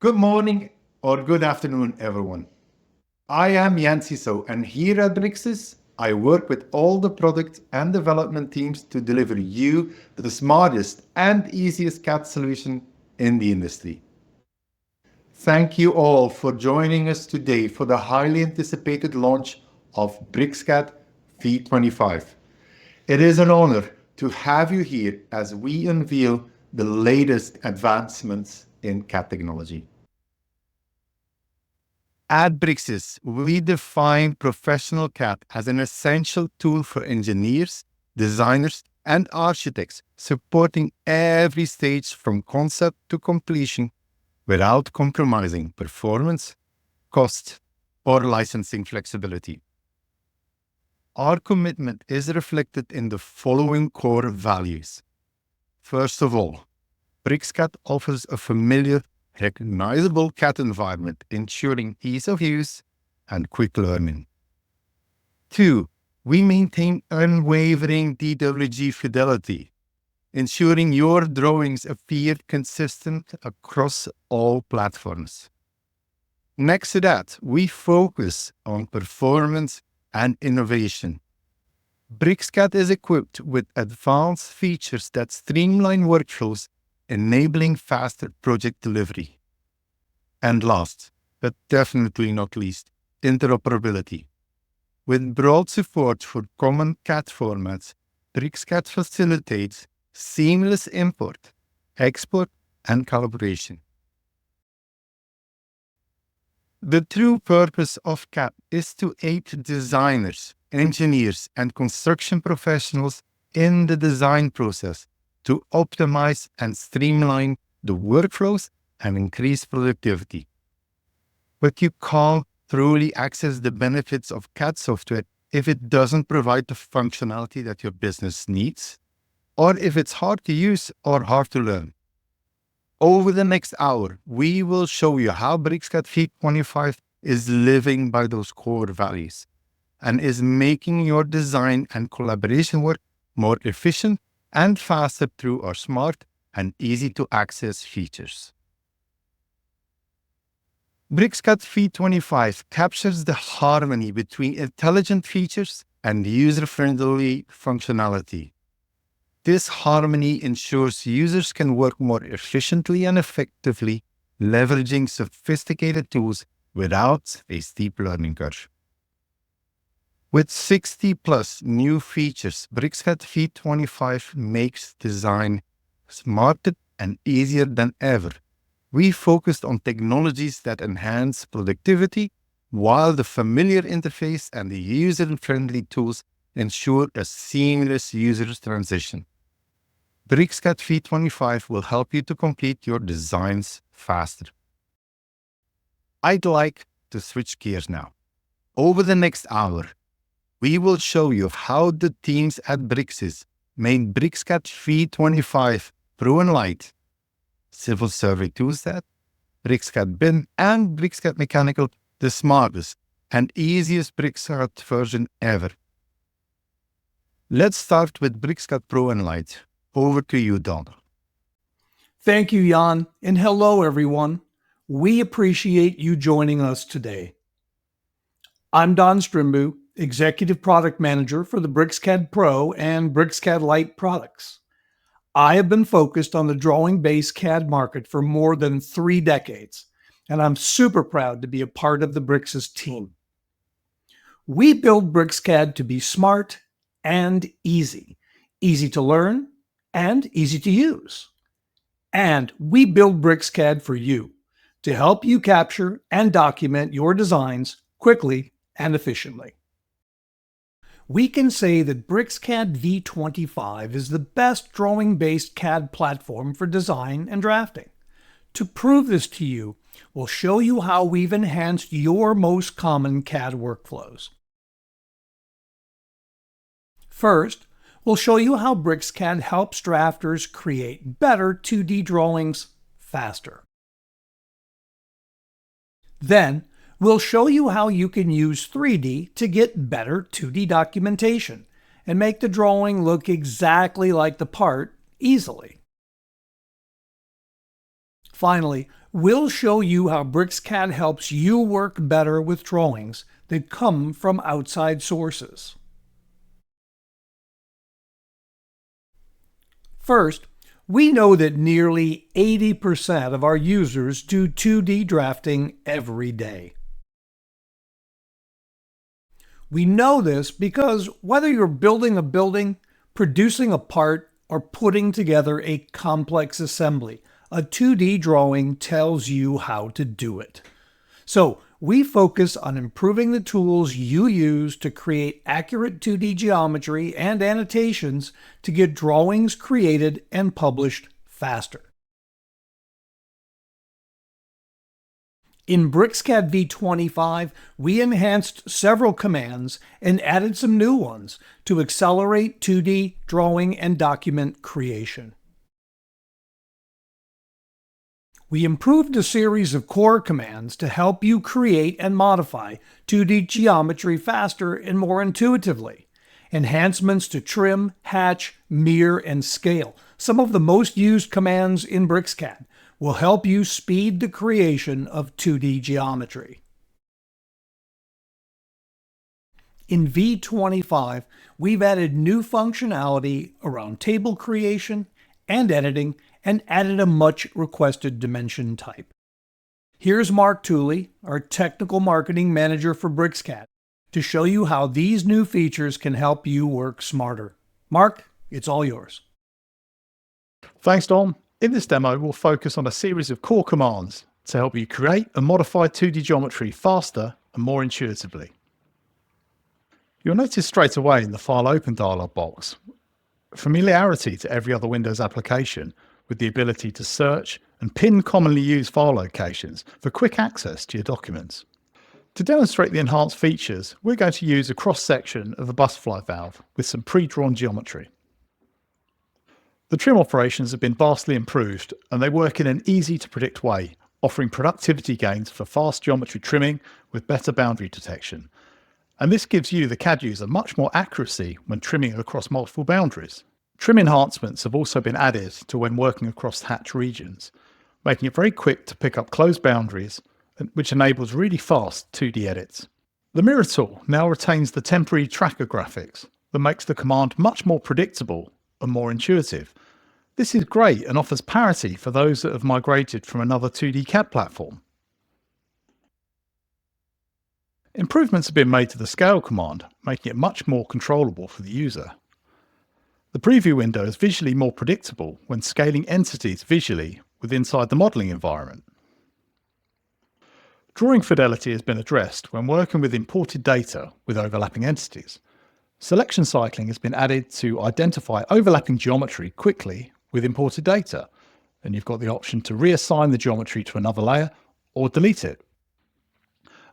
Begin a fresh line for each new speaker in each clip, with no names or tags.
Good morning or good afternoon, everyone. I am Jan Siso, and here at BricsCAD, I work with all the product and development teams to deliver you the smartest and easiest CAD solution in the industry. Thank you all for joining us today for the highly anticipated launch of BricsCAD V25. It is an honor to have you here as we unveil the latest advancements in CAD technology. At BricsCAD, we define professional CAD as an essential tool for engineers, designers, and architects, supporting every stage from concept to completion without compromising performance, cost, or licensing flexibility. Our commitment is reflected in the following core values. First of all, BricsCAD offers a familiar, recognizable CAD environment, ensuring ease of use and quick learning. 2. We maintain unwavering DWG fidelity, ensuring your drawings appear consistent across all platforms. Next to that, we focus on performance and innovation. BricsCAD is equipped with advanced features that streamline workflows, enabling faster project delivery. And last, but definitely not least, interoperability. With broad support for common CAD formats, BricsCAD facilitates seamless import, export, and calibration. The true purpose of CAD is to aid designers, engineers, and construction professionals in the design process to optimize and streamline the workflows and increase productivity. But you can't truly access the benefits of CAD software if it doesn't provide the functionality that your business needs, or if it's hard to use or hard to learn. Over the next hour, we will show you how BricsCAD V25 is living by those core values and is making your design and collaboration work more efficient and faster through our smart and easy-to-access features. BricsCAD V25 captures the harmony between intelligent features and user-friendly functionality. This harmony ensures users can work more efficiently and effectively, leveraging sophisticated tools without a steep learning curve. With 60 plus new features, BricsCAD V25 makes design smarter and easier than ever. We focused on technologies that enhance productivity, while the familiar interface and the user-friendly tools ensure a seamless user transition. BricsCAD V25 will help you to complete your designs faster. I'd like to switch gears now. Over the next hour, we will show you how the teams at BricsCAD made BricsCAD V25 Pro and Lite, Civil Survey Toolset, BricsCAD BIM, and BricsCAD Mechanical the smartest and easiest BricsCAD version ever. Let's start with BricsCAD Pro and Lite. Over to you, Don.
Thank you, Jan, and hello, everyone. We appreciate you joining us today. I'm Don Strimbu, Executive Product Manager for the BricsCAD Pro and BricsCAD Lite products. I have been focused on the drawing-based CAD market for more than 3 decades, and I'm super proud to be a part of the BricsCAD team. We build BricsCAD to be smart and easy to learn, and easy to use. And we build BricsCAD for you to help you capture and document your designs quickly and efficiently. We can say that BricsCAD V25 is the best drawing-based CAD platform for design and drafting. To prove this to you, we'll show you how we've enhanced your most common CAD workflows. First, we'll show you how BricsCAD helps drafters create better 2D drawings faster. Then, we'll show you how you can use 3D to get better 2D documentation and make the drawing look exactly like the part easily. Finally, we'll show you how BricsCAD helps you work better with drawings that come from outside sources. First, we know that nearly 80% of our users do 2D drafting every day. We know this because whether you're building a building, producing a part, or putting together a complex assembly, a 2D drawing tells you how to do it. So we focus on improving the tools you use to create accurate 2D geometry and annotations to get drawings created and published faster. In BricsCAD V25, we enhanced several commands and added some new ones to accelerate 2D drawing and document creation. We improved a series of core commands to help you create and modify 2D geometry faster and more intuitively. Enhancements to trim, hatch, mirror, and scale, some of the most used commands in BricsCAD, will help you speed the creation of 2D geometry. In V25, we've added new functionality around table creation and editing and added a much requested dimension type. Here's Mark Tooley, our technical marketing manager for BricsCAD, to show you how these new features can help you work smarter. Mark, it's all yours.
Thanks, Don. In this demo, we'll focus on a series of core commands to help you create and modify 2D geometry faster and more intuitively. You'll notice straight away in the File Open dialog box, familiarity to every other Windows application with the ability to search and pin commonly used file locations for quick access to your documents. To demonstrate the enhanced features, we're going to use a cross-section of a butterfly valve with some pre-drawn geometry. The trim operations have been vastly improved and they work in an easy-to-predict way, offering productivity gains for fast geometry trimming with better boundary detection. And this gives you, the CAD user, much more accuracy when trimming across multiple boundaries. Trim enhancements have also been added to when working across hatch regions, making it very quick to pick up closed boundaries, which enables really fast 2D edits. The mirror tool now retains the temporary tracker graphics that makes the command much more predictable and more intuitive. This is great and offers parity for those that have migrated from another 2D CAD platform. Improvements have been made to the scale command, making it much more controllable for the user. The preview window is visually more predictable when scaling entities visually with inside the modeling environment. Drawing fidelity has been addressed when working with imported data with overlapping entities. Selection cycling has been added to identify overlapping geometry quickly with imported data, and you've got the option to reassign the geometry to another layer or delete it.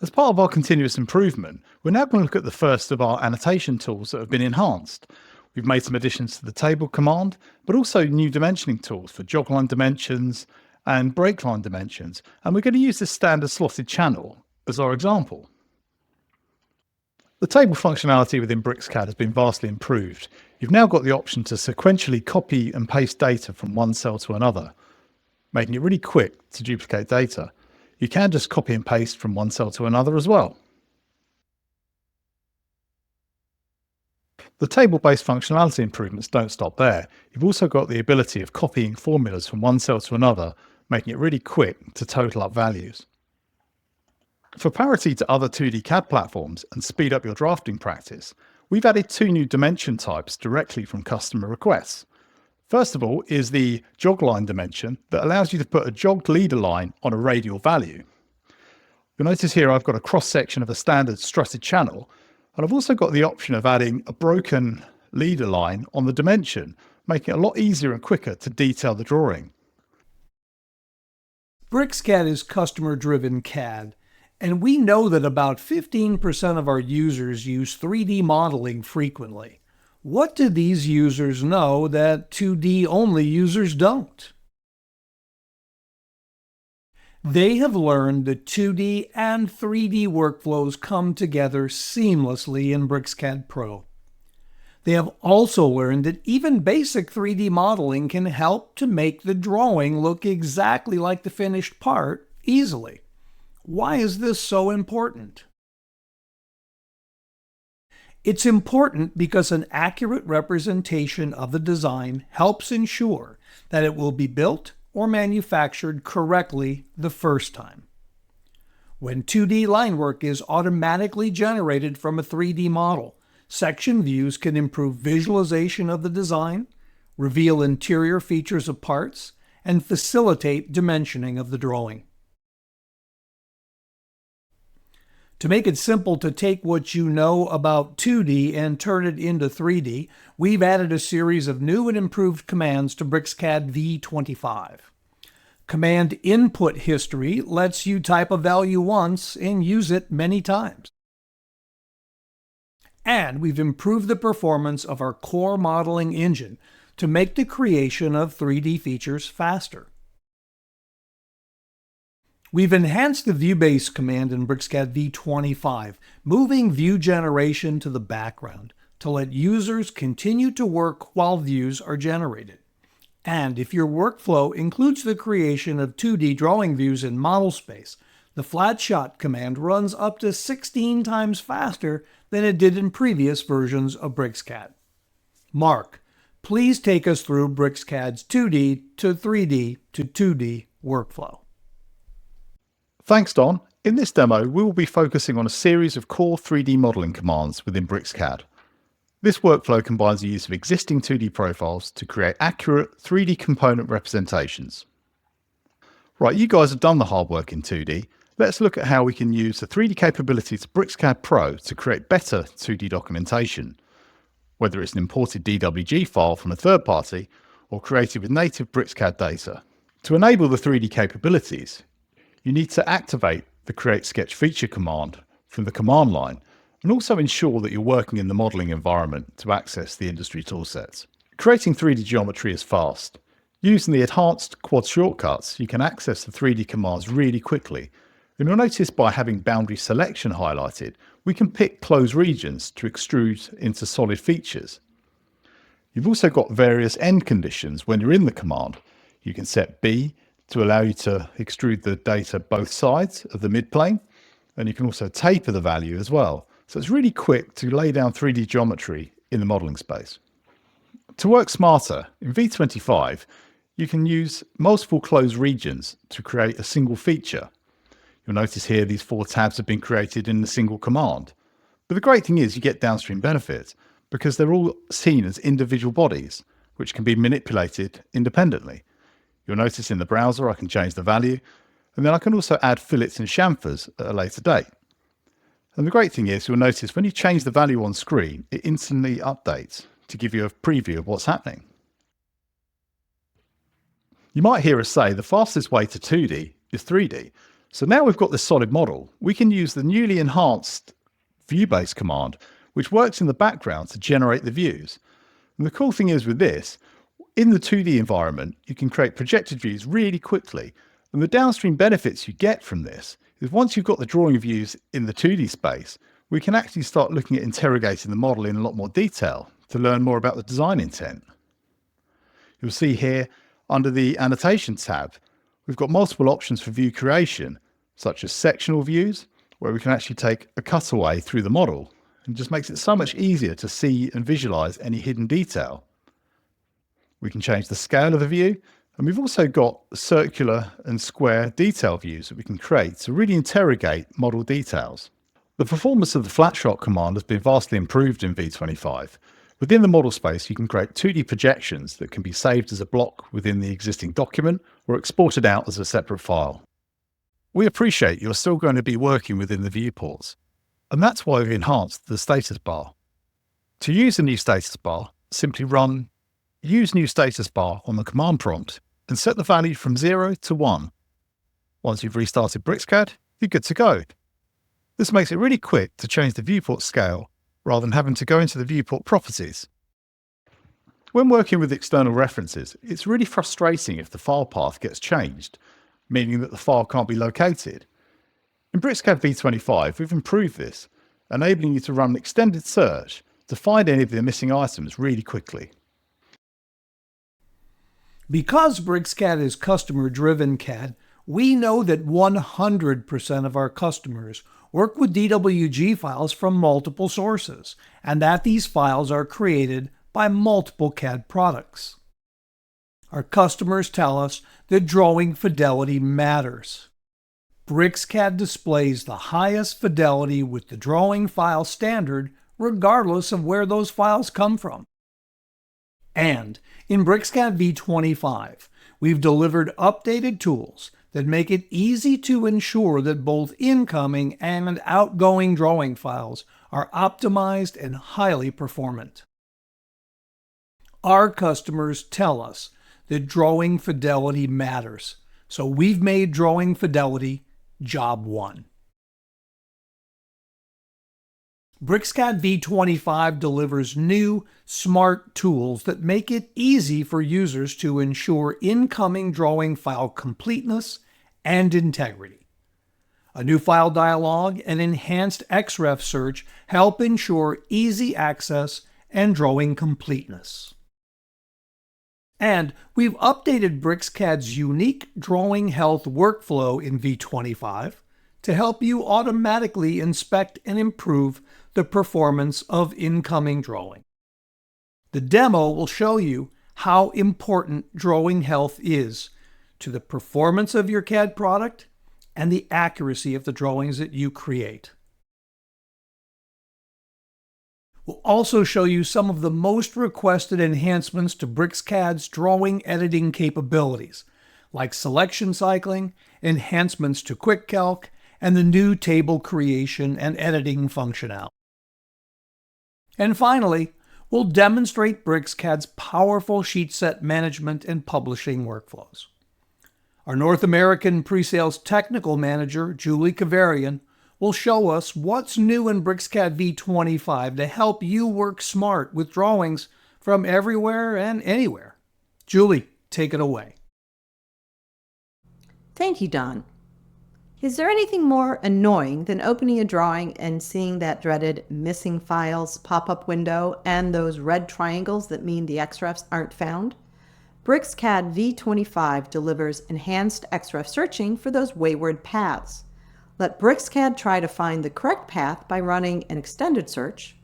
As part of our continuous improvement, we're now going to look at the first of our annotation tools that have been enhanced. We've made some additions to the table command, but also new dimensioning tools for jog line dimensions and break line dimensions, and we're going to use this standard slotted channel as our example. The table functionality within BricsCAD has been vastly improved. You've now got the option to sequentially copy and paste data from one cell to another, making it really quick to duplicate data. You can just copy and paste from one cell to another as well. The table-based functionality improvements don't stop there. You've also got the ability of copying formulas from one cell to another, making it really quick to total up values. For parity to other 2D CAD platforms and speed up your drafting practice, we've added two new dimension types directly from customer requests. First of all is the jog line dimension that allows you to put a jogged leader line on a radial value. You'll notice here I've got a cross-section of a standard strutted channel, and I've also got the option of adding a broken leader line on the dimension, making it a lot easier and quicker to detail the drawing.
BricsCAD is customer-driven CAD, and we know that about 15% of our users use 3D modeling frequently. What do these users know that 2D only users don't? They have learned that 2D and 3D workflows come together seamlessly in BricsCAD Pro. They have also learned that even basic 3D modeling can help to make the drawing look exactly like the finished part easily. Why is this so important? It's important because an accurate representation of the design helps ensure that it will be built or manufactured correctly the first time. When 2D line work is automatically generated from a 3D model, section views can improve visualization of the design, reveal interior features of parts, and facilitate dimensioning of the drawing. To make it simple to take what you know about 2D and turn it into 3D, we've added a series of new and improved commands to BricsCAD V25. Command input history lets you type a value once and use it many times. And we've improved the performance of our core modeling engine to make the creation of 3D features faster. We've enhanced the view-based command in BricsCAD V25, moving view generation to the background to let users continue to work while views are generated. And if your workflow includes the creation of 2D drawing views in model space, the flat-shot command runs up to 16 times faster than it did in previous versions of BricsCAD. Mark, please take us through BricsCAD's 2D to 3D to 2D workflow.
Thanks, Don. In this demo, we will be focusing on a series of core 3D modeling commands within BricsCAD. This workflow combines the use of existing 2D profiles to create accurate 3D component representations. Right, you guys have done the hard work in 2D. Let's look at how we can use the 3D capabilities of BricsCAD Pro to create better 2D documentation, whether it's an imported DWG file from a third party or created with native BricsCAD data. To enable the 3D capabilities, you need to activate the Create Sketch Feature command from the command line and also ensure that you're working in the modeling environment to access the industry toolsets. Creating 3D geometry is fast. Using the enhanced quad shortcuts, you can access the 3D commands really quickly. And you'll notice by having boundary selection highlighted, we can pick closed regions to extrude into solid features. You've also got various end conditions when you're in the command. You can set B to allow you to extrude the data both sides of the midplane, and you can also taper the value as well. So it's really quick to lay down 3D geometry in the modeling space. To work smarter, in V25, you can use multiple closed regions to create a single feature. You'll notice here these 4 tabs have been created in a single command. But the great thing is you get downstream benefits because they're all seen as individual bodies, which can be manipulated independently. You'll notice in the browser I can change the value, and then I can also add fillets and chamfers at a later date. And the great thing is you'll notice when you change the value on screen, it instantly updates to give you a preview of what's happening. You might hear us say the fastest way to 2D is 3D. So now we've got this solid model, we can use the newly enhanced view-based command, which works in the background to generate the views. And the cool thing is with this, in the 2D environment, you can create projected views really quickly. And the downstream benefits you get from this is once you've got the drawing views in the 2D space, we can actually start looking at interrogating the model in a lot more detail to learn more about the design intent. You'll see here under the annotation tab, we've got multiple options for view creation, such as sectional views, where we can actually take a cutaway through the model and just makes it so much easier to see and visualize any hidden detail. We can change the scale of the view, and we've also got circular and square detail views that we can create to really interrogate model details. The performance of the flat-shot command has been vastly improved in V25. Within the model space, you can create 2D projections that can be saved as a block within the existing document or exported out as a separate file. We appreciate you're still going to be working within the viewports, and that's why we've enhanced the status bar. To use the new status bar, simply run Use New Status Bar on the command prompt and set the value from 0 to 1. Once you've restarted BricsCAD, you're good to go. This makes it really quick to change the viewport scale rather than having to go into the viewport properties. When working with external references, it's really frustrating if the file path gets changed, meaning that the file can't be located. In BricsCAD V25, we've improved this, enabling you to run an extended search to find any of the missing items really quickly.
Because BricsCAD is customer-driven CAD, we know that 100% of our customers work with DWG files from multiple sources, and that these files are created by multiple CAD products. Our customers tell us that drawing fidelity matters. BricsCAD displays the highest fidelity with the drawing file standard, regardless of where those files come from. And in BricsCAD V25, we've delivered updated tools that make it easy to ensure that both incoming and outgoing drawing files are optimized and highly performant. Our customers tell us that drawing fidelity matters, so we've made drawing fidelity job one. BricsCAD V25 delivers new, smart tools that make it easy for users to ensure incoming drawing file completeness and integrity. A new file dialog and enhanced XREF search help ensure easy access and drawing completeness. And we've updated BricsCAD's unique drawing health workflow in V25 to help you automatically inspect and improve the performance of incoming drawing. The demo will show you how important drawing health is to the performance of your CAD product and the accuracy of the drawings that you create. We'll also show you some of the most requested enhancements to BricsCAD's drawing editing capabilities, like selection cycling, enhancements to Quick Calc, and the new table creation and editing functionality. And finally, we'll demonstrate BricsCAD's powerful sheet set management and publishing workflows. Our North American Presales Technical Manager, Julie Kavarian, will show us what's new in BricsCAD V25 to help you work smart with drawings from everywhere and anywhere. Julie, take it away.
Thank you, Don. Is there anything more annoying than opening a drawing and seeing that dreaded missing files pop-up window and those red triangles that mean the XREFs aren't found? BricsCAD V25 delivers enhanced XREF searching for those wayward paths. Let BricsCAD try to find the correct path by running an extended search,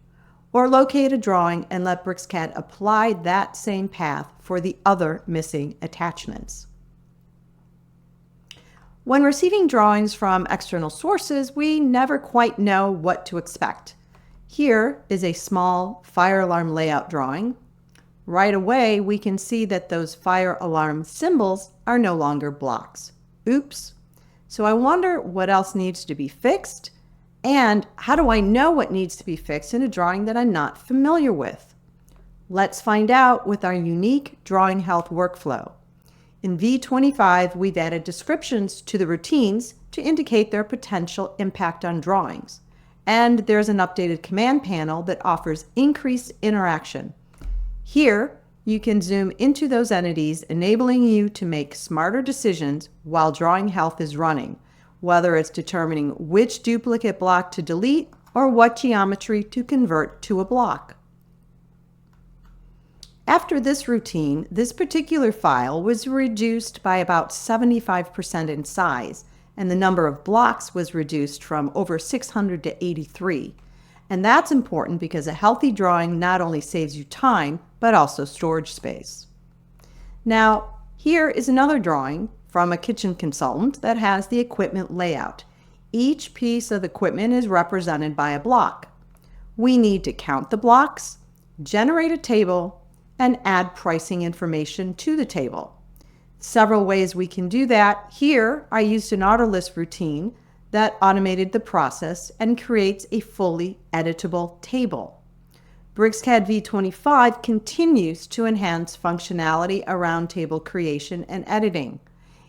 or locate a drawing and let BricsCAD apply that same path for the other missing attachments. When receiving drawings from external sources, we never quite know what to expect. Here is a small fire alarm layout drawing. Right away, we can see that those fire alarm symbols are no longer blocks. Oops. So I wonder what else needs to be fixed, and how do I know what needs to be fixed in a drawing that I'm not familiar with? Let's find out with our unique drawing health workflow. In V25, we've added descriptions to the routines to indicate their potential impact on drawings. And there's an updated command panel that offers increased interaction. Here, you can zoom into those entities, enabling you to make smarter decisions while drawing health is running, whether it's determining which duplicate block to delete or what geometry to convert to a block. After this routine, this particular file was reduced by about 75% in size, and the number of blocks was reduced from over 600 to 83. And that's important because a healthy drawing not only saves you time, but also storage space. Now, here is another drawing from a kitchen consultant that has the equipment layout. Each piece of equipment is represented by a block. We need to count the blocks, generate a table, and add pricing information to the table. Several ways we can do that. Here, I used an AutoList routine that automated the process and creates a fully editable table. BricsCAD V25 continues to enhance functionality around table creation and editing.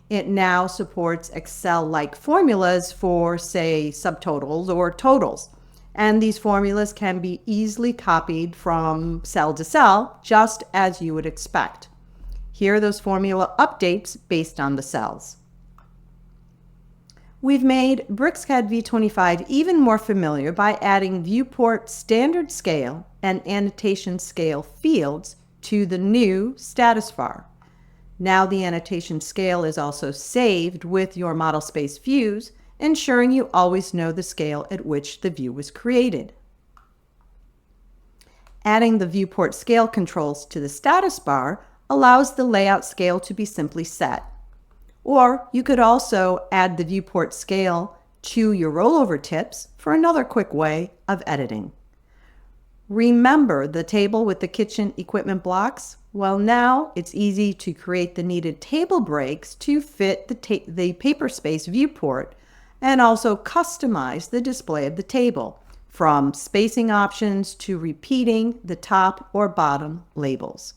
It now supports Excel-like formulas for, say, subtotals or totals. And these formulas can be easily copied from cell to cell, just as you would expect. Here are those formula updates based on the cells. We've made BricsCAD V25 even more familiar by adding viewport standard scale and annotation scale fields to the new status bar. Now the annotation scale is also saved with your model space views, ensuring you always know the scale at which the view was created. Adding the viewport scale controls to the status bar allows the layout scale to be simply set. Or you could also add the viewport scale to your rollover tips for another quick way of editing. Remember the table with the kitchen equipment blocks? Well, now it's easy to create the needed table breaks to fit the paper space viewport and also customize the display of the table, from spacing options to repeating the top or bottom labels.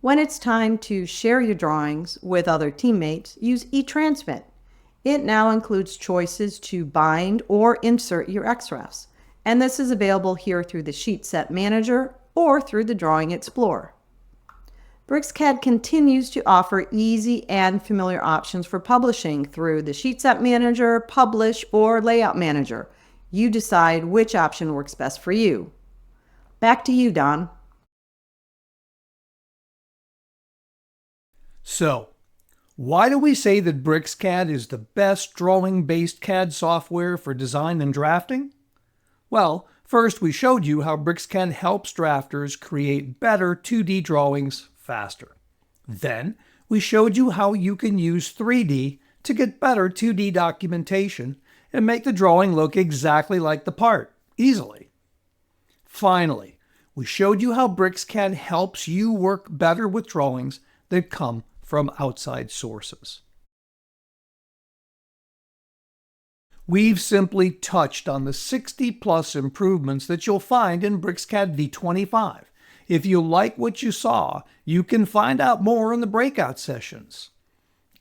When it's time to share your drawings with other teammates, use eTransmit. It now includes choices to bind or insert your XREFs, and this is available here through the Sheet Set Manager or through the Drawing Explorer. BricsCAD continues to offer easy and familiar options for publishing through the Sheet Set Manager, Publish, or Layout Manager. You decide which option works best for you. Back to you, Don.
So, why do we say that BricsCAD is the best drawing-based CAD software for design and drafting? Well, first we showed you how BricsCAD helps drafters create better 2D drawings faster. Then, we showed you how you can use 3D to get better 2D documentation and make the drawing look exactly like the part, easily. Finally, we showed you how BricsCAD helps you work better with drawings that come from outside sources. We've simply touched on the 60+ improvements that you'll find in BricsCAD V25. If you like what you saw, you can find out more in the breakout sessions.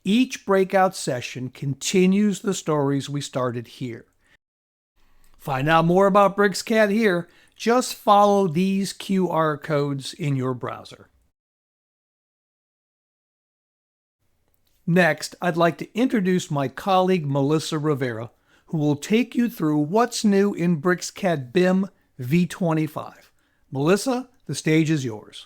Each breakout session continues the stories we started here. Find out more about BricsCAD here. Just follow these QR codes in your browser. Next, I'd like to introduce my colleague Melissa Rivera, who will take you through what's new in BricsCAD BIM V25. Melissa, the stage is yours.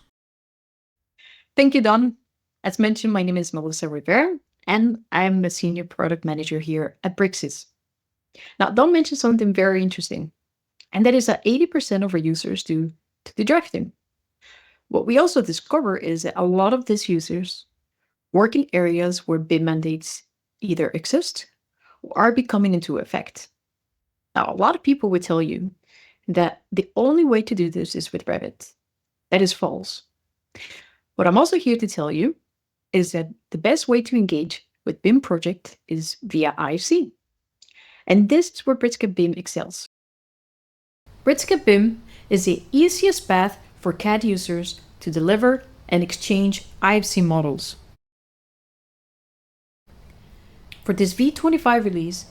Thank you, Don. As mentioned, my name is Melissa Rivera, and I'm the Senior Product Manager here at Brixis. Now, Don mentioned something very interesting, and that is that 80% of our users do the drafting. What we also discover is that a lot of these users work in areas where BIM mandates either exist or are becoming into effect. Now, a lot of people will tell you that the only way to do this is with Revit. That is false. What I'm also here to tell you is that the best way to engage with BIM project is via IFC. And this is where BricsCAD BIM excels. BricsCAD BIM is the easiest path for CAD users to deliver and exchange IFC models. For this V25 release,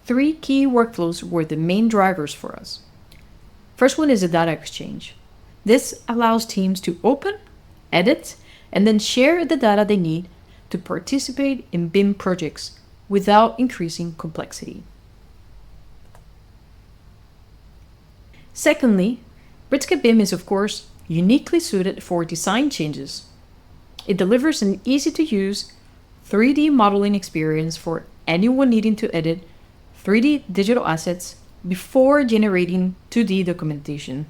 3 key workflows were the main drivers for us. First one is the data exchange. This allows teams to open, edit, and then share the data they need to participate in BIM projects without increasing complexity. Secondly, BricsCAD BIM is of course uniquely suited for design changes. It delivers an easy-to-use 3D modeling experience for anyone needing to edit 3D digital assets before generating 2D documentation.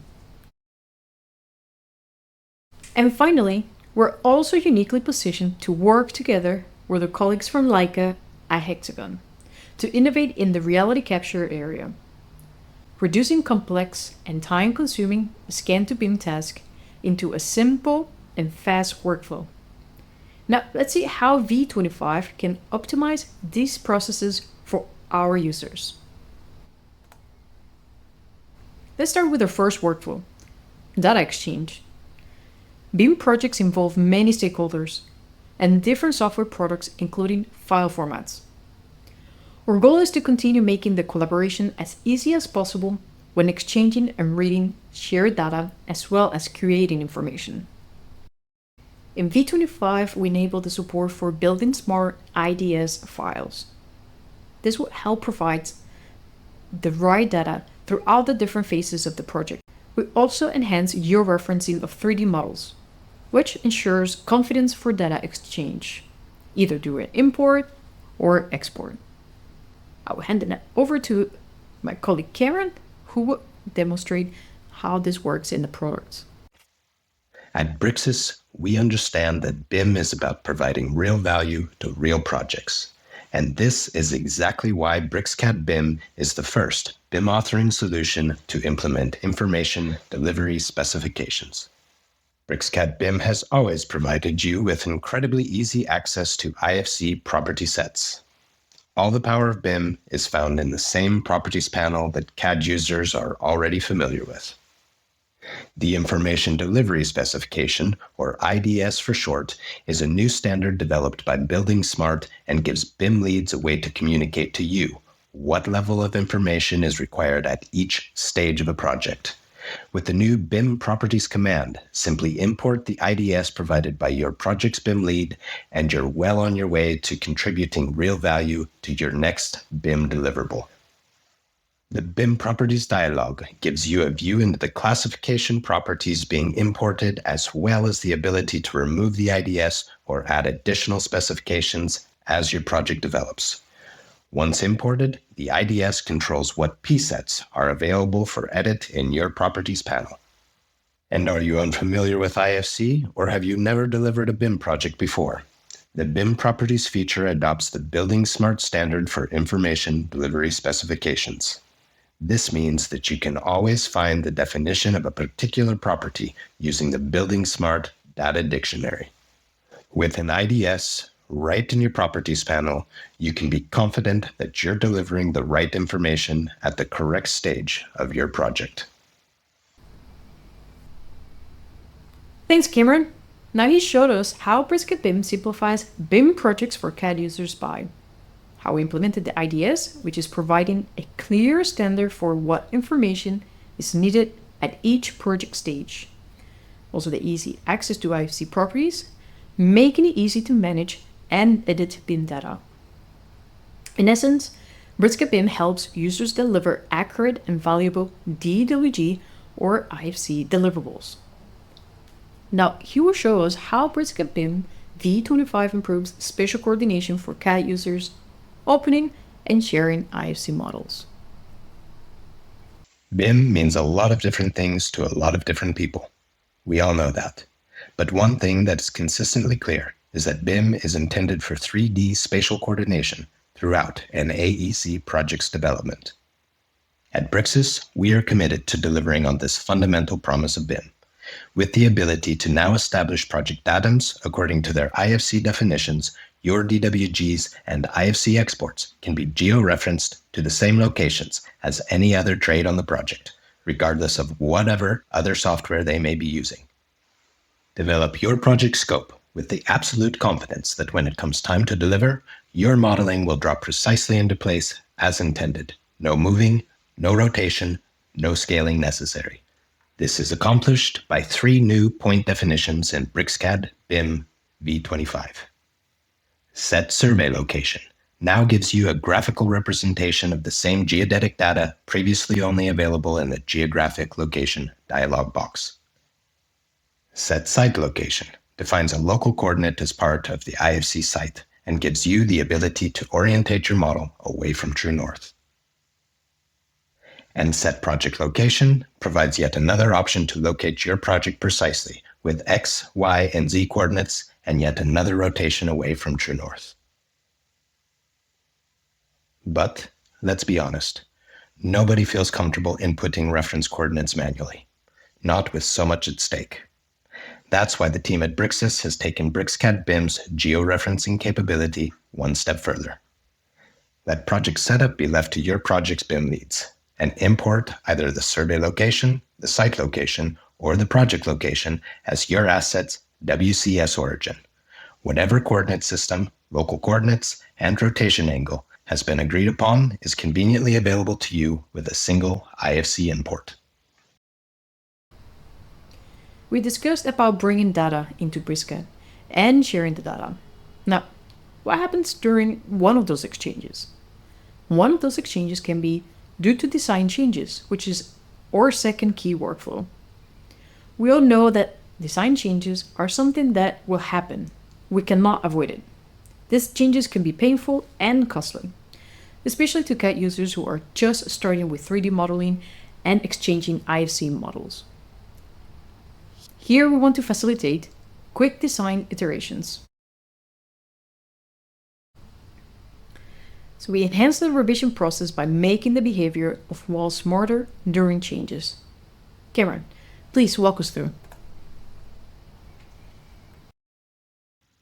And finally, we're also uniquely positioned to work together with our colleagues from Leica at Hexagon to innovate in the reality capture area, reducing complex and time-consuming scan-to-BIM task into a simple and fast workflow. Now, let's see how V25 can optimize these processes for our users. Let's start with our first workflow, data exchange. BIM projects involve many stakeholders and different software products, including file formats. Our goal is to continue making the collaboration as easy as possible when exchanging and reading shared data as well as creating information. In V25, we enable the support for building smart IDS files. This will help provide the right data throughout the different phases of the project. We also enhance georeferencing of 3D models, which ensures confidence for data exchange, either during import or export. I will hand it over to my colleague Karen, who will demonstrate how this works in the products.
At BricsCAD, we understand that BIM is about providing real value to real projects. And this is exactly why BricsCAD BIM is the first BIM authoring solution to implement information delivery specifications. BricsCAD BIM has always provided you with incredibly easy access to IFC property sets. All the power of BIM is found in the same properties panel that CAD users are already familiar with. The Information Delivery Specification, or IDS for short, is a new standard developed by Building Smart and gives BIM leads a way to communicate to you what level of information is required at each stage of a project. With the new BIM Properties command, simply import the IDS provided by your project's BIM lead, and you're well on your way to contributing real value to your next BIM deliverable. The BIM Properties dialog gives you a view into the classification properties being imported, as well as the ability to remove the IDS or add additional specifications as your project develops. Once imported, the IDS controls what P-sets are available for edit in your properties panel. And are you unfamiliar with IFC, or have you never delivered a BIM project before? The BIM Properties feature adopts the Building Smart standard for information delivery specifications. This means that you can always find the definition of a particular property using the Building Smart data dictionary. With an IDS right in your properties panel, you can be confident that you're delivering the right information at the correct stage of your project.
Thanks, Cameron. Now he showed us how BricsCAD BIM simplifies BIM projects for CAD users by how we implemented the IDS, which is providing a clear standard for what information is needed at each project stage. Also the easy access to IFC properties, making it easy to manage and edit BIM data. In essence, BricsCAD BIM helps users deliver accurate and valuable DWG or IFC deliverables. Now, he will show us how BricsCAD BIM V25 improves spatial coordination for CAD users, opening and sharing IFC models.
BIM means a lot of different things to a lot of different people. We all know that. But one thing that is consistently clear is that BIM is intended for 3D spatial coordination throughout an AEC project's development. At BricsCAD, we are committed to delivering on this fundamental promise of BIM, with the ability to now establish project datums according to their IFC definitions. Your DWGs and IFC exports can be georeferenced to the same locations as any other trade on the project, regardless of whatever other software they may be using. Develop your project scope with the absolute confidence that when it comes time to deliver, your modeling will drop precisely into place as intended. No moving, no rotation, no scaling necessary. This is accomplished by 3 new point definitions in BricsCAD BIM V25. Set survey location now gives you a graphical representation of the same geodetic data previously only available in the geographic location dialog box. Set site location defines a local coordinate as part of the IFC site and gives you the ability to orientate your model away from true north. And set project location provides yet another option to locate your project precisely with X, Y, and Z coordinates and yet another rotation away from true north. But let's be honest, nobody feels comfortable inputting reference coordinates manually, not with so much at stake. That's why the team at BricsCAD has taken BricsCAD BIM's georeferencing capability one step further. Let project setup be left to your project's BIM leads, and import either the survey location, the site location, or the project location as your asset's WCS origin. Whatever coordinate system, local coordinates, and rotation angle has been agreed upon is conveniently available to you with a single IFC import.
We discussed about bringing data into BricsCAD and sharing the data. Now, what happens during one of those exchanges? One of those exchanges can be due to design changes, which is our second key workflow. We all know that design changes are something that will happen. We cannot avoid it. These changes can be painful and costly, especially to CAD users who are just starting with 3D modeling and exchanging IFC models. Here we want to facilitate quick design iterations. So we enhance the revision process by making the behavior of walls smarter during changes. Cameron, please walk us through.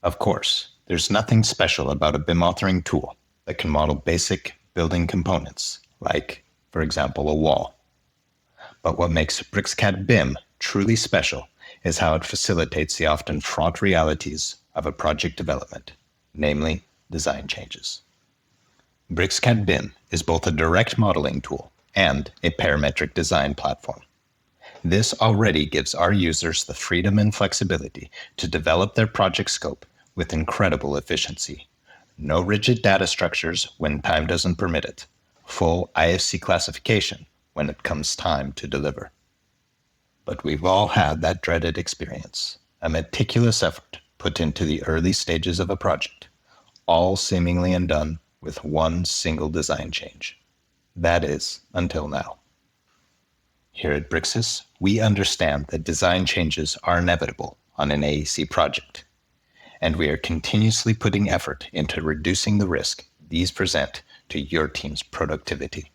Of course, there's nothing special about a BIM authoring tool that can model basic building components, like, for example, a wall. But what makes BricsCAD BIM truly special is how it facilitates the often fraught realities of a project development, namely design changes. BricsCAD BIM is both a direct modeling tool and a parametric design platform. This already gives our users the freedom and flexibility to develop their project scope with incredible efficiency. No rigid data structures when time doesn't permit it. Full IFC classification when it comes time to deliver. But we've all had that dreaded experience, a meticulous effort put into the early stages of a project, all seemingly undone with one single design change. That is, until now. Here at Brixis, we understand that design changes are inevitable on an AEC project, and we are continuously putting effort into reducing the risk these present to your team's productivity.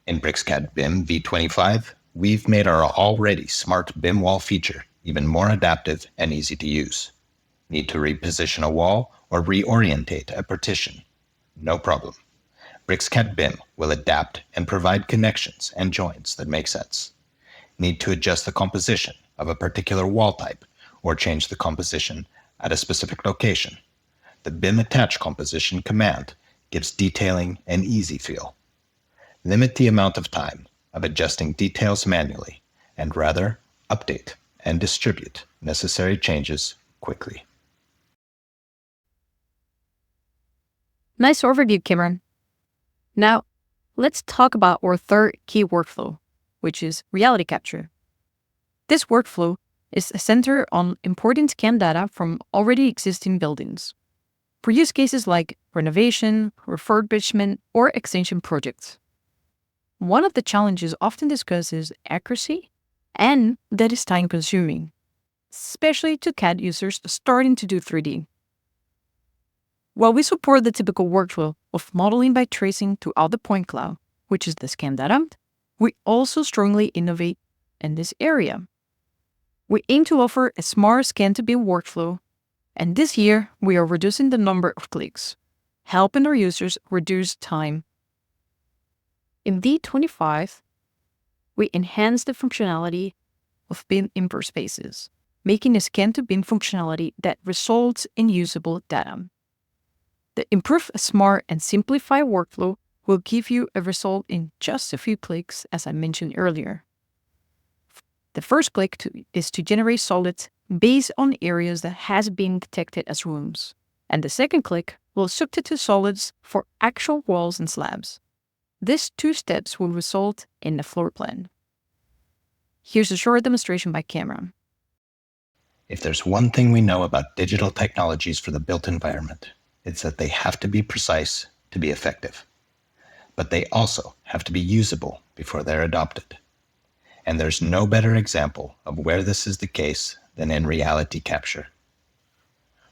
In BricsCAD BIM V25, we've made our already smart BIM wall feature even more adaptive and easy to use. Need to reposition a wall or reorientate a partition? No problem. BricsCAD BIM will adapt and provide connections and joints that make sense. Need to adjust the composition of a particular wall type or change the composition at a specific location? The BIM attach composition command gives detailing an easy feel. Limit the amount of time of adjusting details manually and rather update and distribute necessary changes quickly.
Nice overview, Cameron. Now, let's talk about our third key workflow, which is reality capture. This workflow is centered on importing scan data from already existing buildings for use cases like renovation, refurbishment, or extension projects. One of the challenges often discussed is accuracy, and that is time-consuming, especially to CAD users starting to do 3D. While we support the typical workflow of modeling by tracing throughout the point cloud, which is the scan data, we also strongly innovate in this area. We aim to offer a smart scan-to-BIM workflow, and this year we are reducing the number of clicks, helping our users reduce time. In V25, we enhance the functionality of BIM import spaces, making a scan-to-BIM functionality that results in usable data. The improved, smart, and simplified workflow will give you a result in just a few clicks, as I mentioned earlier. The first click is to generate solids based on areas that has been detected as rooms, and the second click will substitute solids for actual walls and slabs. These two steps will result in a floor plan. Here's a short demonstration by Cameron.
If there's one thing we know about digital technologies for the built environment, it's that they have to be precise to be effective. But they also have to be usable before they're adopted. And there's no better example of where this is the case than in reality capture.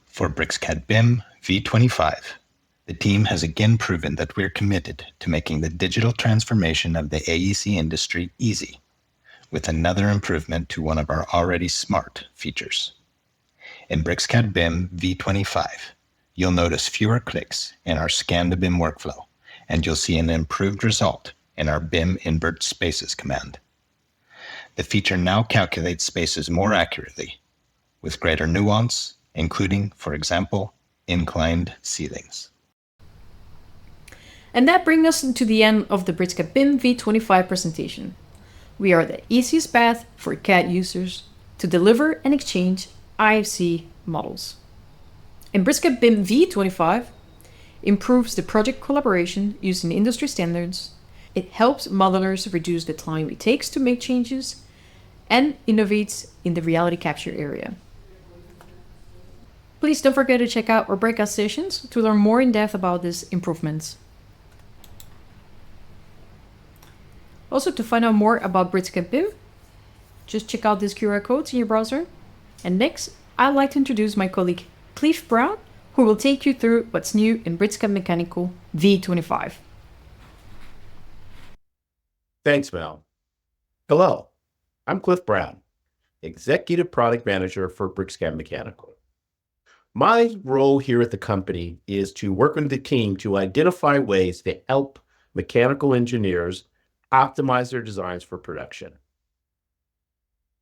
For BricsCAD BIM V25, the team has again proven that we're committed to making the digital transformation of the AEC industry easy, with another improvement to one of our already smart features. In BricsCAD BIM V25, you'll notice fewer clicks in our scan to BIM workflow, and you'll see an improved result in our BIM invert spaces command. The feature now calculates spaces more accurately, with greater nuance, including, for example, inclined ceilings.
And that brings us to the end of the BricsCAD BIM V25 presentation. We are the easiest path for CAD users to deliver and exchange IFC models. And BricsCAD BIM V25 improves the project collaboration using industry standards. It helps modelers reduce the time it takes to make changes and innovates in the reality capture area. Please don't forget to check out our breakout sessions to learn more in depth about these improvements. Also, to find out more about BricsCAD BIM, just check out these QR codes in your browser. And next, I'd like to introduce my colleague Cliff Brown, who will take you through what's new in BricsCAD Mechanical V25.
Thanks, Mel. Hello, I'm Cliff Brown, Executive Product Manager for BricsCAD Mechanical. My role here at the company is to work with the team to identify ways to help mechanical engineers optimize their designs for production.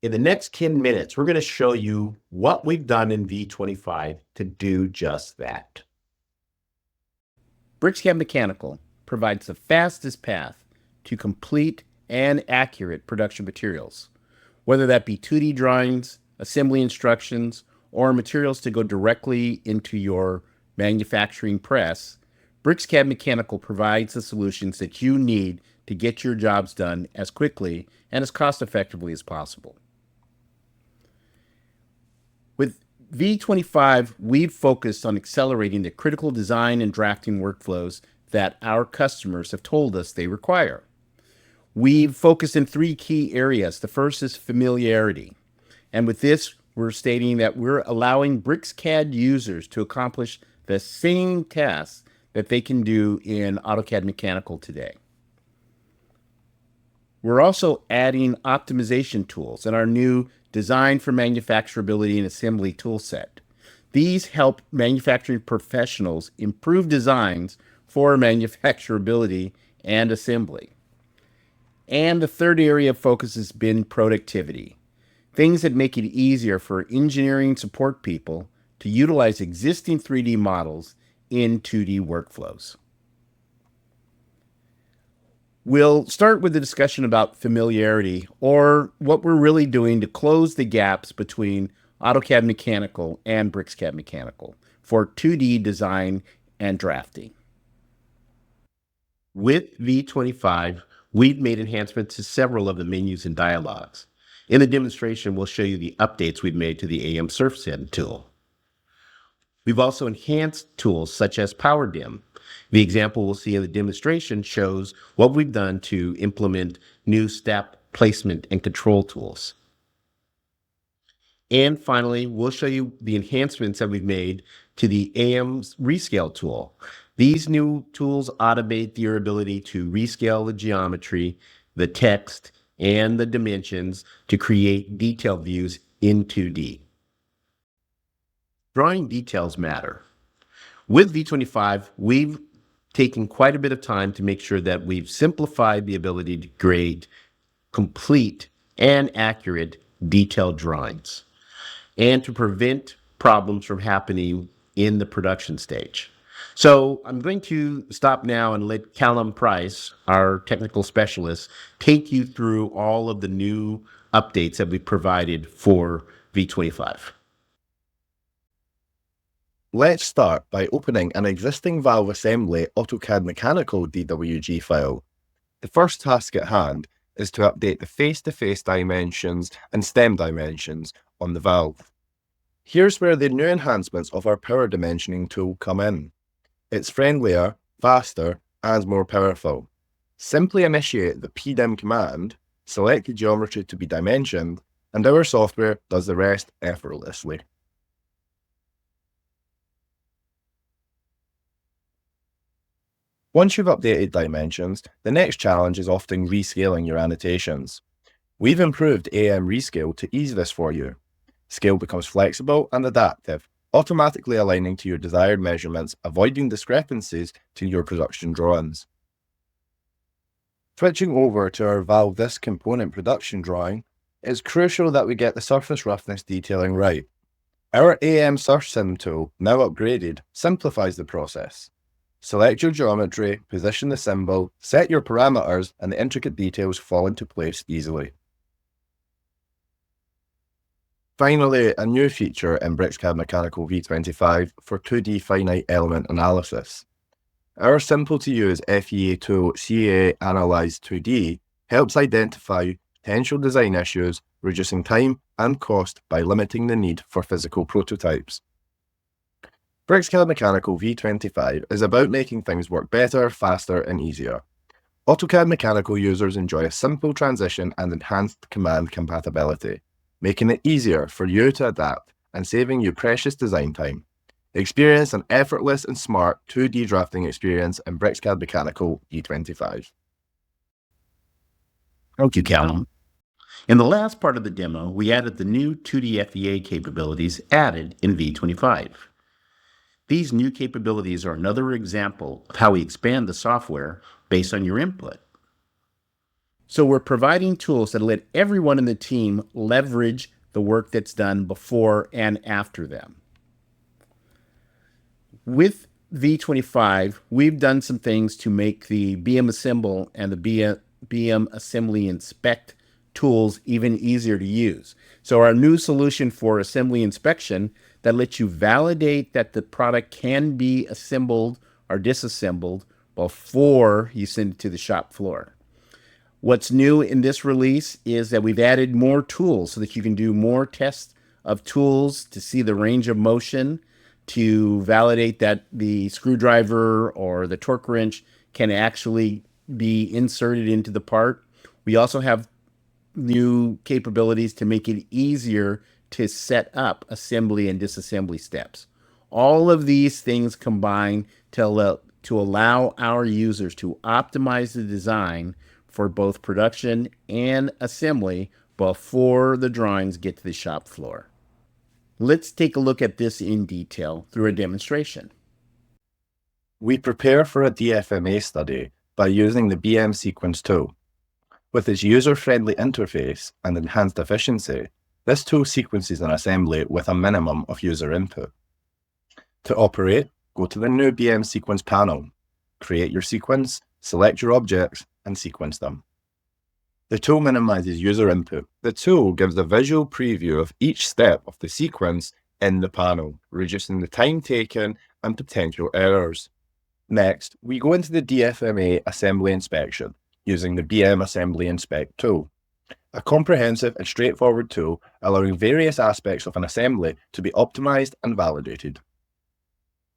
In the next 10 minutes, we're going to show you what we've done in V25 to do just that.
BricsCAD Mechanical provides the fastest path to complete and accurate production materials, whether that be 2D drawings, assembly instructions, or materials to go directly into your manufacturing press. BricsCAD Mechanical provides the solutions that you need to get your jobs done as quickly and as cost effectively as possible. With V25, we've focused on accelerating the critical design and drafting workflows that our customers have told us they require. We've focused in 3 key areas. The first is familiarity. And with this, we're stating that we're allowing BricsCAD users to accomplish the same tasks that they can do in AutoCAD Mechanical today. We're also adding optimization tools in our new Design for Manufacturability and Assembly toolset. These help manufacturing professionals improve designs for manufacturability and assembly. And the third area of focus has been productivity. Things that make it easier for engineering support people to utilize existing 3D models in 2D workflows. We'll start with a discussion about familiarity, or what we're really doing to close the gaps between AutoCAD Mechanical and BricsCAD Mechanical for 2D design and drafting.
With V25, we've made enhancements to several of the menus and dialogues. In the demonstration, we'll show you the updates we've made to the AM Surface End tool. We've also enhanced tools such as PowerDim. The example we'll see in the demonstration shows what we've done to implement new step, placement, and control tools. And finally, we'll show you the enhancements that we've made to the AM Rescale tool. These new tools automate your ability to rescale the geometry, the text, and the dimensions to create detailed views in 2D. Drawing details matter. With V25, we've taken quite a bit of time to make sure that we've simplified the ability to create complete and accurate detailed drawings, and to prevent problems from happening in the production stage. So I'm going to stop now and let Callum Price, our technical specialist, take you through all of the new updates that we provided for V25.
Let's start by opening an existing valve assembly AutoCAD Mechanical DWG file. The first task at hand is to update the face-to-face dimensions and stem dimensions on the valve. Here's where the new enhancements of our power dimensioning tool come in. It's friendlier, faster, and more powerful. Simply initiate the PDIM command, select the geometry to be dimensioned, and our software does the rest effortlessly. Once you've updated dimensions, the next challenge is often rescaling your annotations. We've improved AM Rescale to ease this for you. Scale becomes flexible and adaptive, automatically aligning to your desired measurements, avoiding discrepancies to your production drawings. Switching over to our valve disc component production drawing, it's crucial that we get the surface roughness detailing right. Our AM SurfSim tool, now upgraded, simplifies the process.
Select your geometry, position the symbol, set your parameters, and the intricate details fall into place easily. Finally, a new feature in BricsCAD Mechanical V25 for 2D finite element analysis. Our simple-to-use FEA tool CA Analyze 2D helps identify potential design issues, reducing time and cost by limiting the need for physical prototypes. BricsCAD Mechanical V25 is about making things work better, faster, and easier. AutoCAD Mechanical users enjoy a simple transition and enhanced command compatibility, making it easier for you to adapt and saving you precious design time. Experience an effortless and smart 2D drafting experience in BricsCAD Mechanical V25.
Thank you, Callum. In the last part of the demo, we added the new 2D FEA capabilities added in V25. These new capabilities are another example of how we expand the software based on your input. So we're providing tools that let everyone in the team leverage the work that's done before and after them. With V25, we've done some things to make the BM Assemble and the BM Assembly Inspect tools even easier to use. So our new solution for assembly inspection that lets you validate that the product can be assembled or disassembled before you send it to the shop floor. What's new in this release is that we've added more tools so that you can do more tests of tools to see the range of motion, to validate that the screwdriver or the torque wrench can actually be inserted into the part. We also have new capabilities to make it easier to set up assembly and disassembly steps. All of these things combine to allow our users to optimize the design for both production and assembly before the drawings get to the shop floor. Let's take a look at this in detail through a demonstration.
We prepare for a DFMA study by using the BM Sequence tool. With its user-friendly interface and enhanced efficiency, this tool sequences an assembly with a minimum of user input. To operate, go to the new BM Sequence panel, create your sequence, select your objects, and sequence them. The tool minimizes user input. The tool gives a visual preview of each step of the sequence in the panel, reducing the time taken and potential errors. Next, we go into the DFMA assembly inspection using the BM Assembly Inspect tool, a comprehensive and straightforward tool allowing various aspects of an assembly to be optimized and validated.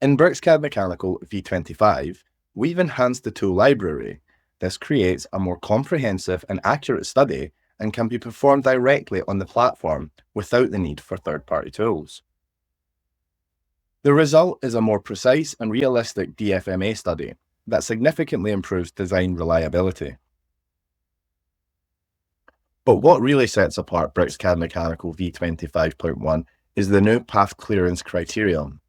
In BricsCAD Mechanical V25, we've enhanced the tool library. This creates a more comprehensive and accurate study and can be performed directly on the platform without the need for third-party tools. The result is a more precise and realistic DFMA study that significantly improves design reliability. But what really sets apart BricsCAD Mechanical V25.1 is the new path clearance criterion.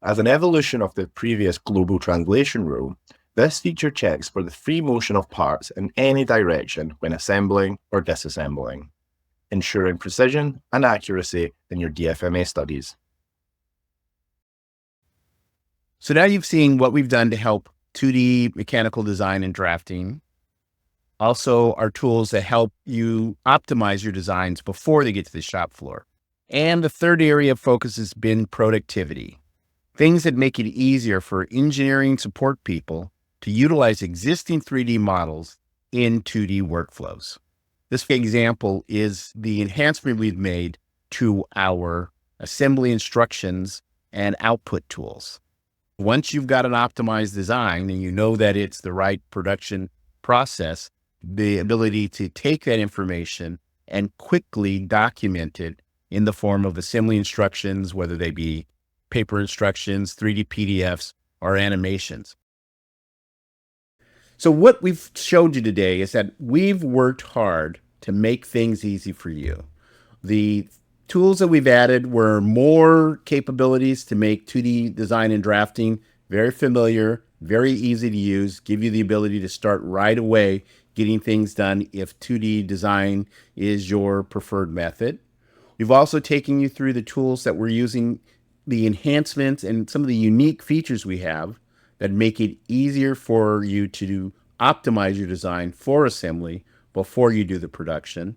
As an evolution of the previous global translation rule, this feature checks for the free motion of parts in any direction when assembling or disassembling, ensuring precision and accuracy in your DFMA studies.
So now you've seen what we've done to help 2D mechanical design and drafting. Also, our tools that help you optimize your designs before they get to the shop floor. And the third area of focus has been productivity. Things that make it easier for engineering support people to utilize existing 3D models in 2D workflows. This example is the enhancement we've made to our assembly instructions and output tools. Once you've got an optimized design and you know that it's the right production process, the ability to take that information and quickly document it in the form of assembly instructions, whether they be paper instructions, 3D PDFs, or animations. So what we've showed you today is that we've worked hard to make things easy for you. The tools that we've added were more capabilities to make 2D design and drafting very familiar, very easy to use, give you the ability to start right away getting things done if 2D design is your preferred method. We've also taken you through the tools that we're using, the enhancements and some of the unique features we have that make it easier for you to optimize your design for assembly before you do the production,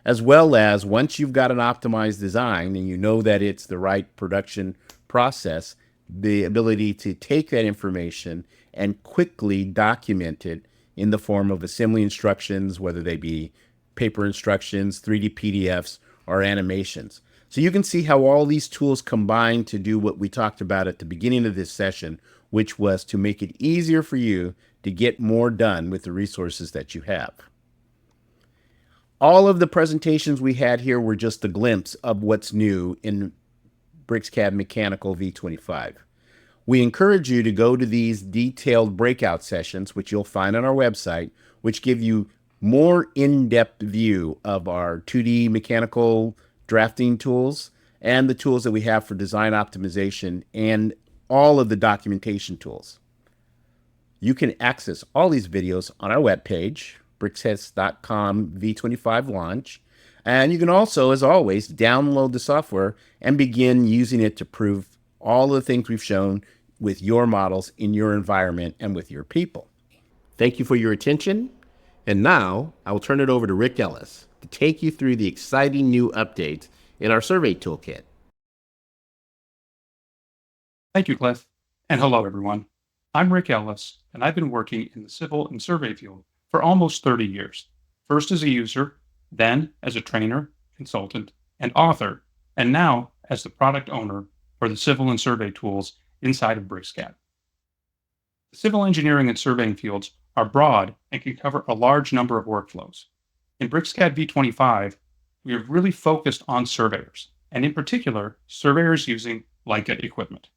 as well as once you've got an optimized design and you know that it's the right production process, the ability to take that information and quickly document it in the form of assembly instructions, whether they be paper instructions, 3D PDFs, or animations. So you can see how all these tools combine to do what we talked about at the beginning of this session, which was to make it easier for you to get more done with the resources that you have. All of the presentations we had here were just a glimpse of what's new in BricsCAD Mechanical V25. We encourage you to go to these detailed breakout sessions, which you'll find on our website, which give you more in-depth view of our 2D mechanical drafting tools and the tools that we have for design optimization and all of the documentation tools. You can access all these videos on our webpage, bricsheads.com V25 launch. And you can also, as always, download the software and begin using it to prove all the things we've shown with your models in your environment and with your people.
Thank you for your attention. And now I will turn it over to Rick Ellis to take you through the exciting new updates in our survey toolkit.
Thank you, Cliff. And hello, everyone. I'm Rick Ellis, and I've been working in the civil and survey field for almost 30 years, first as a user, then as a trainer, consultant, and author, and now as the product owner for the civil and survey tools inside of BricsCAD. The civil engineering and surveying fields are broad and can cover a large number of workflows. In BricsCAD V25, we have really focused on surveyors, and in particular, surveyors using Leica equipment.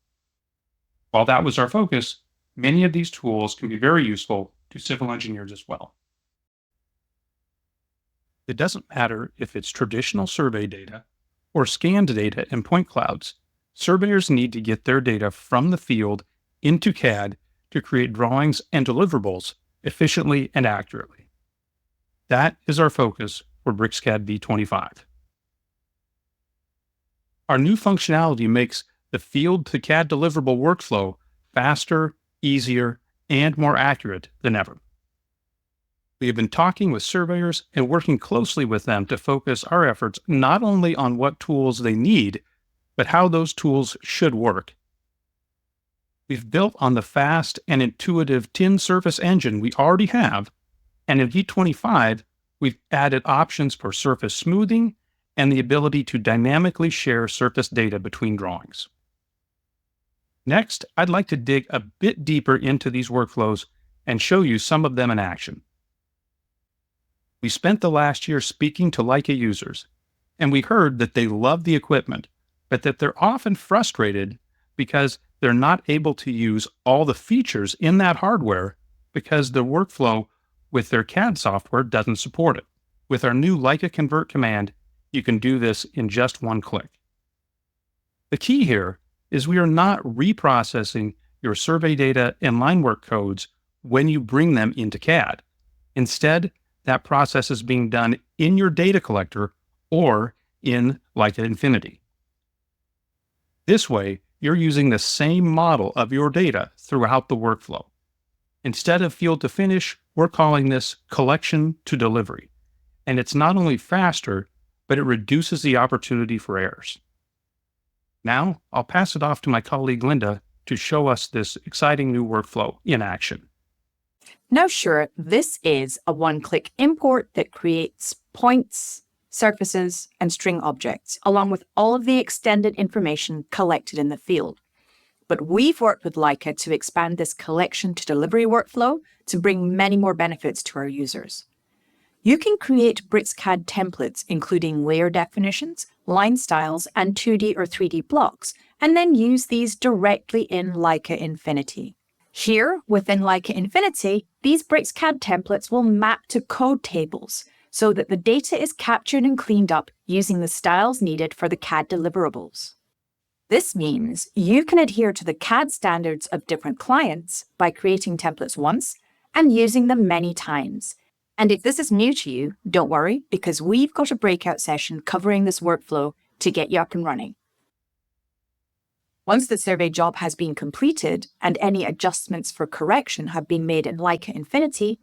While that was our focus, many of these tools can be very useful to civil engineers as well. It doesn't matter if it's traditional survey data or scanned data in point clouds. Surveyors need to get their data from the field into CAD to create drawings and deliverables efficiently and accurately. That is our focus for BricsCAD V25. Our new functionality makes the field to CAD deliverable workflow faster, easier, and more accurate than ever. We have been talking with surveyors and working closely with them to focus our efforts not only on what tools they need, but how those tools should work. We've built on the fast and intuitive tin surface engine we already have, and in V25, we've added options for surface smoothing and the ability to dynamically share surface data between drawings. Next, I'd like to dig a bit deeper into these workflows and show you some of them in action. We spent the last year speaking to Leica users, and we heard that they love the equipment, but that they're often frustrated because they're not able to use all the features in that hardware because the workflow with their CAD software doesn't support it. With our new Leica Convert command, you can do this in just one click. The key here is we are not reprocessing your survey data and line work codes when you bring them into CAD. Instead, that process is being done in your data collector or in Leica Infinity. This way, you're using the same model of your data throughout the workflow. Instead of field to finish, we're calling this collection to delivery. And it's not only faster, but it reduces the opportunity for errors. Now, I'll pass it off to my colleague Linda to show us this exciting new workflow in action.
Now, sure, this is a one-click import that creates points, surfaces, and string objects, along with all of the extended information collected in the field. But we've worked with Leica to expand this collection to delivery workflow to bring many more benefits to our users. You can create BricsCAD templates, including layer definitions, line styles, and 2D or 3D blocks, and then use these directly in Leica Infinity. Here, within Leica Infinity, these BricsCAD templates will map to code tables so that the data is captured and cleaned up using the styles needed for the CAD deliverables. This means you can adhere to the CAD standards of different clients by creating templates once and using them many times. And if this is new to you, don't worry, because we've got a breakout session covering this workflow to get you up and running. Once the survey job has been completed and any adjustments for correction have been made in Leica Infinity,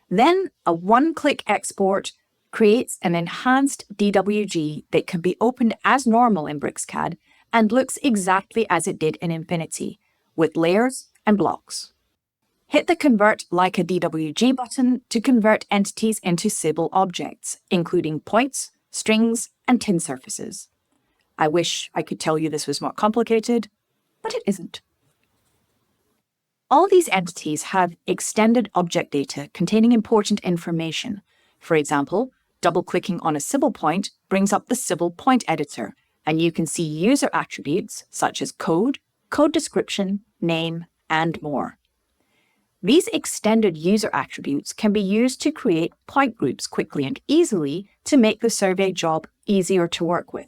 then a one-click export creates an enhanced DWG that can be opened as normal in BricsCAD and looks exactly as it did in Infinity, with layers and blocks. Hit the Convert Leica DWG button to convert entities into civil objects, including points, strings, and tin surfaces. I wish I could tell you this was more complicated, but it isn't. All these entities have extended object data containing important information. For example, double-clicking on a civil point brings up the civil point editor, and you can see user attributes such as code, code description, name, and more. These extended user attributes can be used to create point groups quickly and easily to make the survey job easier to work with.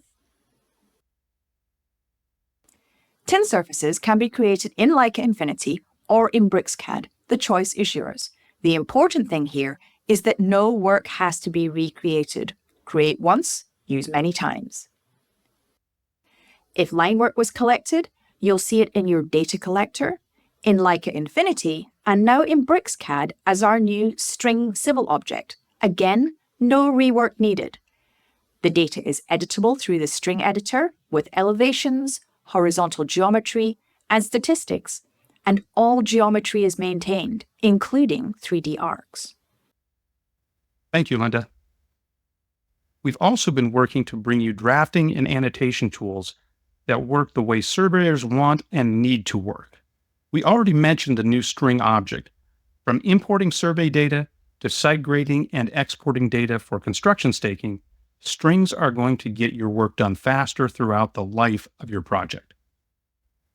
Tin surfaces can be created in Leica Infinity or in BricsCAD. The choice is yours. The important thing here is that no work has to be recreated. Create once, use many times. If line work was collected, you'll see it in your data collector, in Leica Infinity, and now in BricsCAD as our new string civil object. Again, no rework needed. The data is editable through the string editor with elevations, horizontal geometry, and statistics, and all geometry is maintained, including 3D arcs.
Thank you, Linda. We've also been working to bring you drafting and annotation tools that work the way surveyors want and need to work. We already mentioned the new string object. From importing survey data to site grading and exporting data for construction staking, strings are going to get your work done faster throughout the life of your project.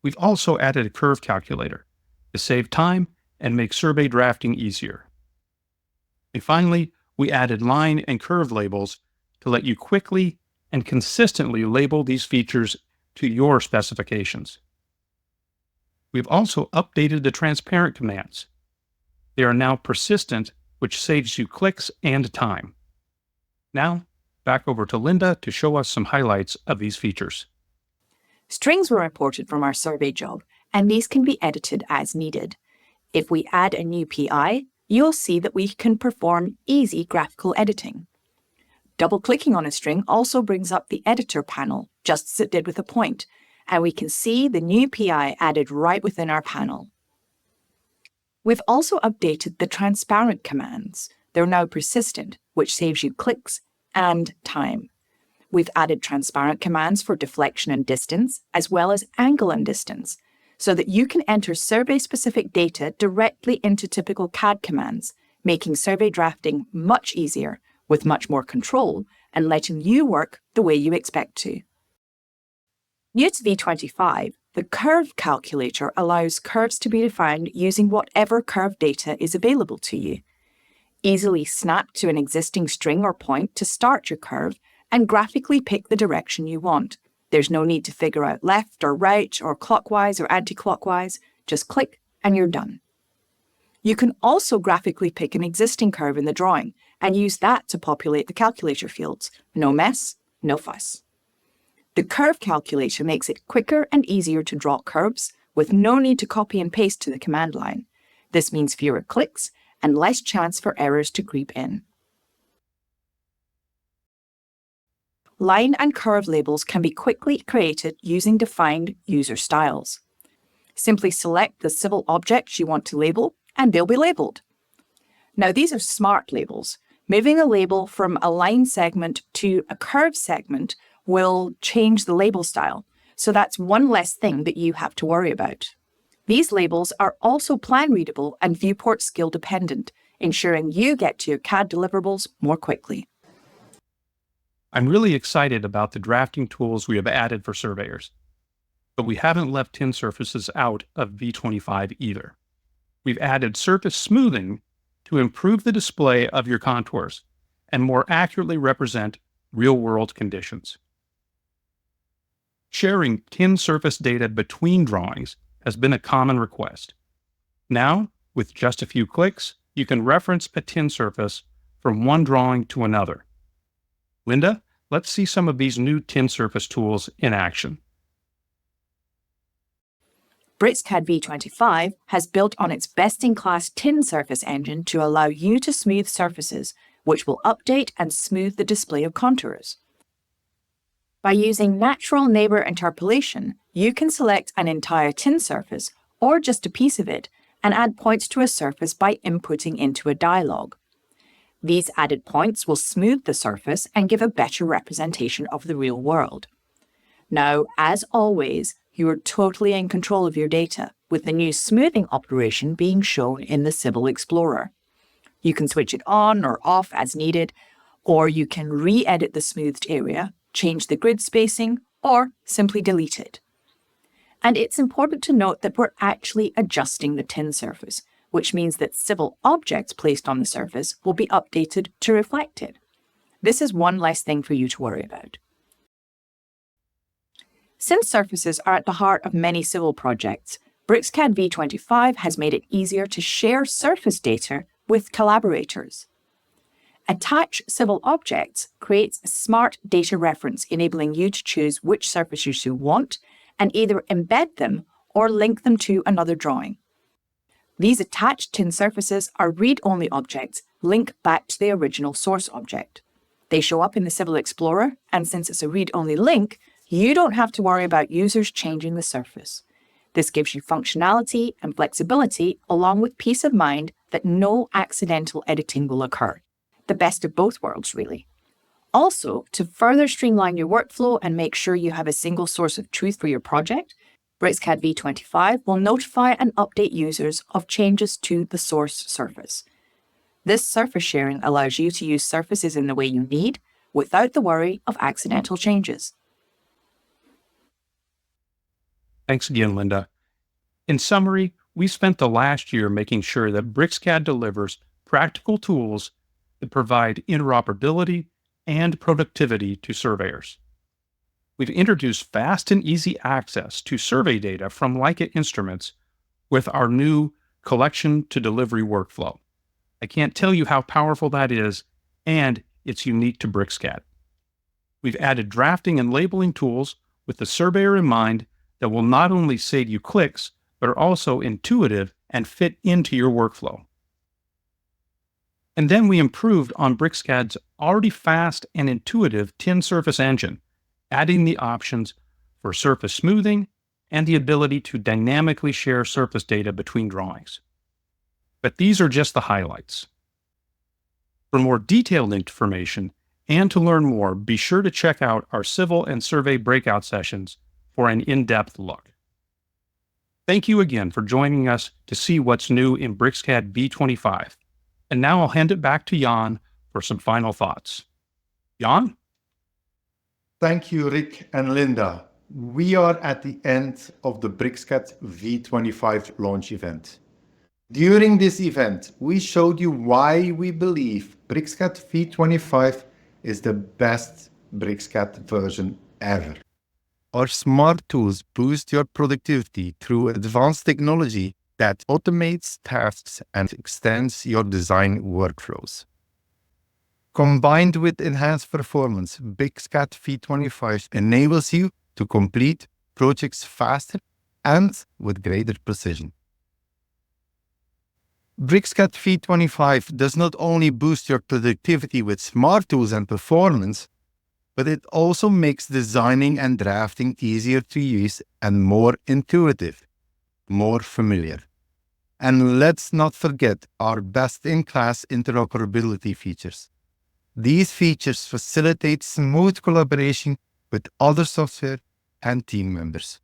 We've also added a curve calculator to save time and make survey drafting easier. And finally, we added line and curve labels to let you quickly and consistently label these features to your specifications. We've also updated the transparent commands. They are now persistent, which saves you clicks and time. Now, back over to Linda to show us some highlights of these features.
Strings were imported from our survey job, and these can be edited as needed. If we add a new PI, you'll see that we can perform easy graphical editing. Double-clicking on a string also brings up the editor panel, just as it did with a point, and we can see the new PI added right within our panel. We've also updated the transparent commands. They're now persistent, which saves you clicks and time. We've added transparent commands for deflection and distance, as well as angle and distance, so that you can enter survey-specific data directly into typical CAD commands, making survey drafting much easier, with much more control, and letting you work the way you expect to. New to V25, the curve calculator allows curves to be defined using whatever curve data is available to you. Easily snap to an existing string or point to start your curve and graphically pick the direction you want. There's no need to figure out left or right or clockwise or anti-clockwise. Just click and you're done. You can also graphically pick an existing curve in the drawing and use that to populate the calculator fields. No mess, no fuss. The curve calculator makes it quicker and easier to draw curves with no need to copy and paste to the command line. This means fewer clicks and less chance for errors to creep in. Line and curve labels can be quickly created using defined user styles. Simply select the civil objects you want to label, and they'll be labeled. Now, these are smart labels. Moving a label from a line segment to a curve segment will change the label style, so that's one less thing that you have to worry about. These labels are also plan readable and viewport skill dependent, ensuring you get to your CAD deliverables more quickly.
I'm really excited about the drafting tools we have added for surveyors, but we haven't left tin surfaces out of V25 either. We've added surface smoothing to improve the display of your contours and more accurately represent real-world conditions. Sharing tin surface data between drawings has been a common request. Now, with just a few clicks, you can reference a tin surface from one drawing to another. Linda, let's see some of these new tin surface tools in action.
BricsCAD V25 has built on its best-in-class tin surface engine to allow you to smooth surfaces, which will update and smooth the display of contours. By using natural neighbor interpolation, you can select an entire tin surface, or just a piece of it, and add points to a surface by inputting into a dialog. These added points will smooth the surface and give a better representation of the real world. Now, as always, you are totally in control of your data, with the new smoothing operation being shown in the Civil Explorer. You can switch it on or off as needed, or you can re-edit the smoothed area, change the grid spacing, or simply delete it. And it's important to note that we're actually adjusting the tin surface, which means that civil objects placed on the surface will be updated to reflect it. This is one less thing for you to worry about. Since surfaces are at the heart of many civil projects, BricsCAD V25 has made it easier to share surface data with collaborators. Attach Civil Objects creates a smart data reference, enabling you to choose which surfaces you want and either embed them or link them to another drawing. These attached tin surfaces are read-only objects linked back to the original source object. They show up in the Civil Explorer, and since it's a read-only link, you don't have to worry about users changing the surface. This gives you functionality and flexibility, along with peace of mind that no accidental editing will occur. The best of both worlds, really. Also, to further streamline your workflow and make sure you have a single source of truth for your project, BricsCAD V25 will notify and update users of changes to the source surface. This surface sharing allows you to use surfaces in the way you need, without the worry of accidental changes.
Thanks again, Linda. In summary, we spent the last year making sure that BricsCAD delivers practical tools that provide interoperability and productivity to surveyors. We've introduced fast and easy access to survey data from Leica instruments with our new collection to delivery workflow. I can't tell you how powerful that is, and it's unique to BricsCAD. We've added drafting and labeling tools with the surveyor in mind that will not only save you clicks, but are also intuitive and fit into your workflow. And then we improved on BricsCAD's already fast and intuitive tin surface engine, adding the options for surface smoothing and the ability to dynamically share surface data between drawings. But these are just the highlights. For more detailed information and to learn more, be sure to check out our civil and survey breakout sessions for an in-depth look. Thank you again for joining us to see what's new in BricsCAD V25. And now I'll hand it back to Jan for some final thoughts. Jan?
Thank you, Rick and Linda. We are at the end of the BricsCAD V25 launch event. During this event, we showed you why we believe BricsCAD V25 is the best BricsCAD version ever. Our smart tools boost your productivity through advanced technology that automates tasks and extends your design workflows. Combined with enhanced performance, BricsCAD V25 enables you to complete projects faster and with greater precision. BricsCAD V25 does not only boost your productivity with smart tools and performance, but it also makes designing and drafting easier to use and more intuitive, more familiar. And let's not forget our best-in-class interoperability features. These features facilitate smooth collaboration with other software and team members.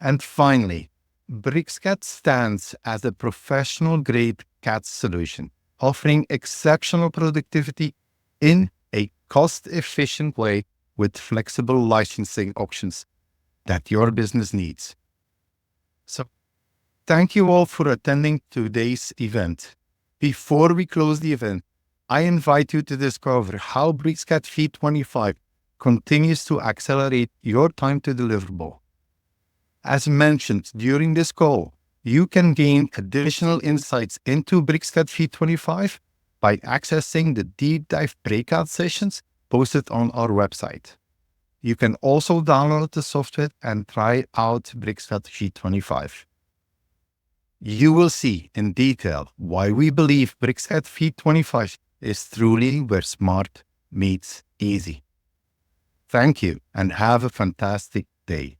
And finally, BricsCAD stands as a professional-grade CAD solution, offering exceptional productivity in a cost-efficient way with flexible licensing options that your business needs. So, thank you all for attending today's event. Before we close the event, I invite you to discover how BricsCAD V25 continues to accelerate your time to deliverable. As mentioned during this call, you can gain additional insights into BricsCAD V25 by accessing the deep dive breakout sessions posted on our website. You can also download the software and try out BricsCAD V25. You will see in detail why we believe BricsCAD V25 is truly where smart meets easy. Thank you and have a fantastic day.